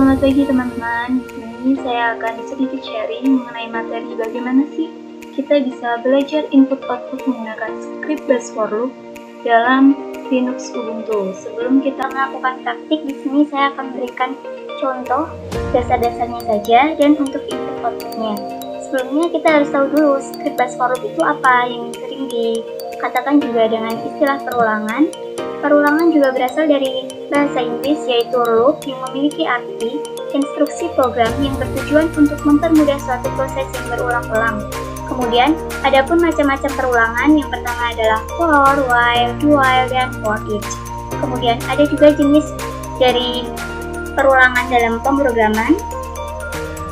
Selamat pagi teman-teman. Di sini saya akan sedikit sharing mengenai materi bagaimana sih kita bisa belajar input-output menggunakan script based for loop dalam Linux Ubuntu. Sebelum kita melakukan praktik, di sini saya akan memberikan contoh dasar-dasarnya saja dan untuk input-outputnya. Sebelumnya kita harus tahu dulu script based for loop itu apa, yang sering dikatakan juga dengan istilah perulangan. Perulangan juga berasal dari bahasa Inggris, yaitu loop, yang memiliki arti instruksi program yang bertujuan untuk mempermudah suatu proses yang berulang-ulang. Kemudian, ada pun macam-macam perulangan. Yang pertama adalah for, while, do while, dan for each. Kemudian, ada juga jenis dari perulangan dalam pemrograman.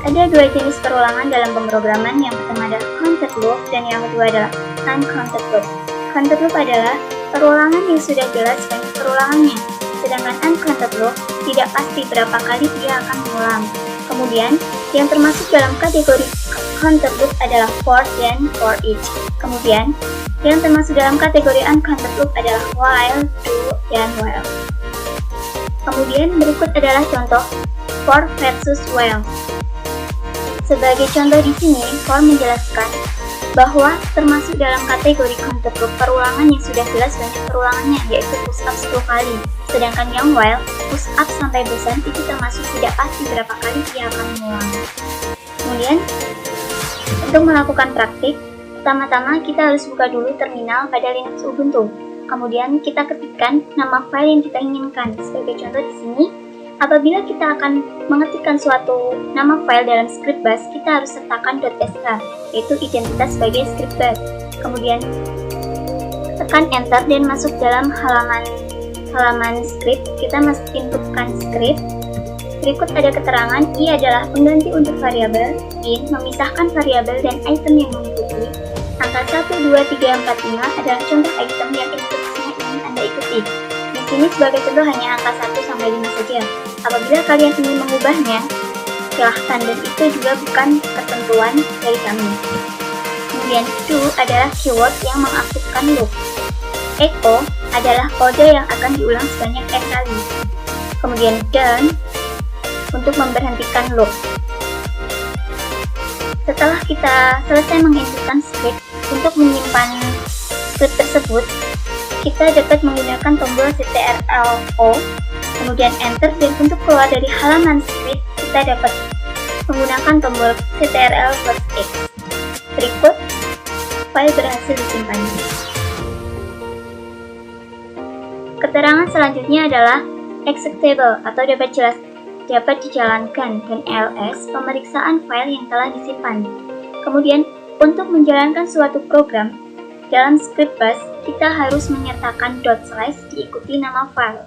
Ada dua jenis perulangan dalam pemrograman. Yang pertama adalah counted loop, dan yang kedua adalah uncounted loop. Counted loop adalah perulangan yang sudah jelas banyak perulangannya, sedangkan uncounted loop tidak pasti berapa kali dia akan mengulang. Kemudian, yang termasuk dalam kategori counted loop adalah for dan for each. Kemudian, yang termasuk dalam kategori uncounted loop adalah while, do, dan while. Kemudian, berikut adalah contoh for versus while. Sebagai contoh di sini, for menjelaskan bahwa termasuk dalam kategori counted loop perulangan yang sudah jelas banyak perulangannya, yaitu push up 10 kali. Sedangkan yang while, push up sampai bosan itu termasuk tidak pasti berapa kali dia akan mengulang. Kemudian, untuk melakukan praktik, pertama-tama kita harus buka dulu terminal pada Linux Ubuntu. Kemudian kita ketikkan nama file yang kita inginkan. Sebagai contoh di sini, apabila kita akan mengetikkan suatu nama file dalam script bash, kita harus sertakan .sh, yaitu identitas sebagai script bash. Kemudian tekan enter dan masuk dalam halaman script. Kita inputkan script. Berikut ada keterangan i adalah pengganti untuk variabel, in memisahkan variabel dan item yang mengikuti. Angka 1, 2, 3, 4, 5 adalah contoh item yang instruksinya ingin Anda ikuti. Di sini sebagai contoh hanya angka 1 sampai 5 saja. Apabila kalian ingin mengubahnya, silahkan, dan itu juga bukan ketentuan dari kami. Kemudian do adalah keyword yang mengaktifkan loop. Echo adalah kode yang akan diulang sebanyak n kali. Kemudian done untuk memberhentikan loop. Setelah kita selesai menginputkan script, untuk menyimpan script tersebut, kita dapat menggunakan tombol ctrl+o, kemudian enter, dan untuk keluar dari halaman script, kita dapat menggunakan tombol ctrl+x. Berikut, file berhasil disimpan. Keterangan selanjutnya adalah executable atau dapat dijalankan, dan ls pemeriksaan file yang telah disimpan. Kemudian, untuk menjalankan suatu program dalam script bash, kita harus menyertakan // diikuti nama file.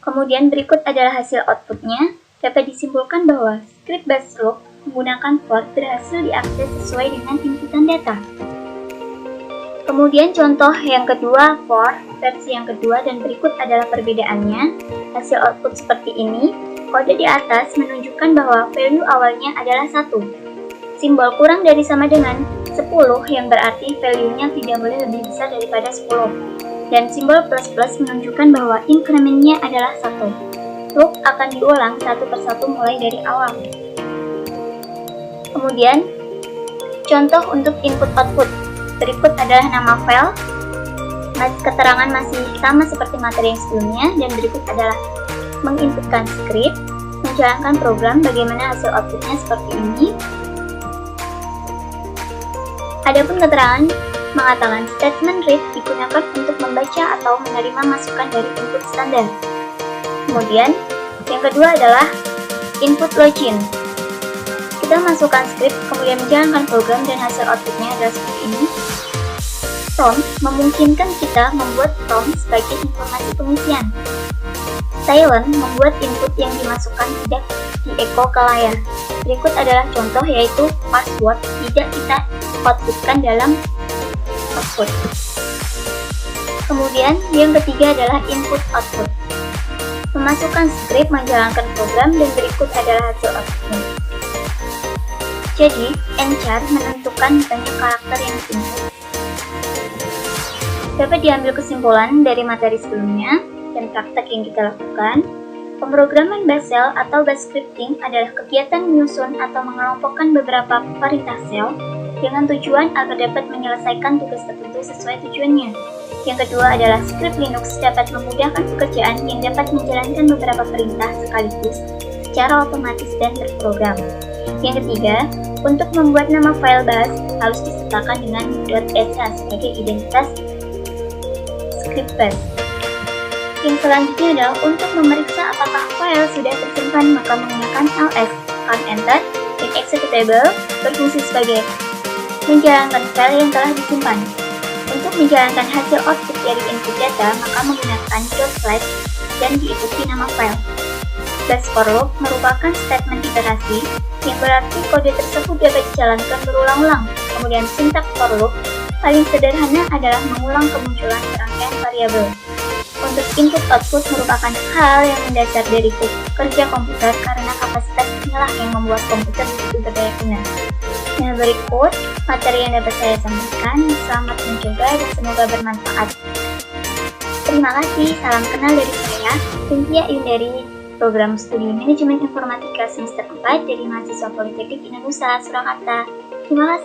Kemudian berikut adalah hasil outputnya. Dapat disimpulkan bahwa script based loop menggunakan for berhasil diakses sesuai dengan inputan data. Kemudian contoh yang kedua, for versi yang kedua, dan berikut adalah perbedaannya. Hasil output seperti ini. Kode di atas menunjukkan bahwa value awalnya adalah 1. Simbol kurang dari sama dengan 10 yang berarti value-nya tidak boleh lebih besar daripada 10. Dan simbol plus menunjukkan bahwa increment-nya adalah 1. Loop akan diulang satu persatu mulai dari awal. Kemudian, contoh untuk input-output. Berikut adalah nama file. Keterangan masih sama seperti materi yang sebelumnya, dan berikut adalah menginputkan script, menjalankan program, bagaimana hasil outputnya seperti ini. Adapun keterangan mengatakan statement read digunakan untuk membaca atau menerima masukan dari input standar. Kemudian, yang kedua adalah input login. Kita masukkan script, kemudian menjalankan program, dan hasil outputnya adalah seperti ini. Prompt memungkinkan kita membuat prompt sebagai informasi pengisian. Silent membuat input yang dimasukkan tidak di-echo ke layar. Berikut adalah contoh, yaitu password tidak kita outputkan dalam output. Kemudian yang ketiga adalah input-output. Memasukkan script, menjalankan program, dan berikut adalah hasil outputnya. Jadi, nchar menentukan banyak karakter yang diinput. Dapat diambil kesimpulan dari materi sebelumnya dan praktek yang kita lakukan Pemrograman bash shell atau bash scripting adalah kegiatan menyusun atau mengelompokkan beberapa perintah shell dengan tujuan agar dapat menyelesaikan tugas tertentu sesuai tujuannya. Yang kedua adalah script Linux dapat memudahkan pekerjaan yang dapat menjalankan beberapa perintah sekaligus secara otomatis dan terprogram. Yang ketiga, untuk membuat nama file bash harus disertakan dengan .sh sebagai identitas script bash. Yang selanjutnya adalah untuk memeriksa apakah file sudah tersimpan, maka menggunakan ls, tekan enter, dan executable berfungsi sebagai menjalankan file yang telah disimpan. Untuk menjalankan hasil output dari input data, maka menggunakan .flash dan diikuti nama file. Bash for loop merupakan statement iterasi yang berarti kode tersebut dapat dijalankan berulang-ulang. Kemudian sintaks for loop paling sederhana adalah mengulang kemunculan serangkaian variabel. Untuk input-output merupakan hal yang mendasar dari kerja komputer karena kapasitas inilah yang membuat komputer begitu berdaya guna. Nah, berikut materi yang dapat saya sampaikan. Selamat mencoba dan semoga bermanfaat. Terima kasih, salam kenal dari saya, Cynthia Ayun dari Program Studi Manajemen Informatika semester 4 dari mahasiswa Politeknik Indonesia Surakarta. Terima kasih.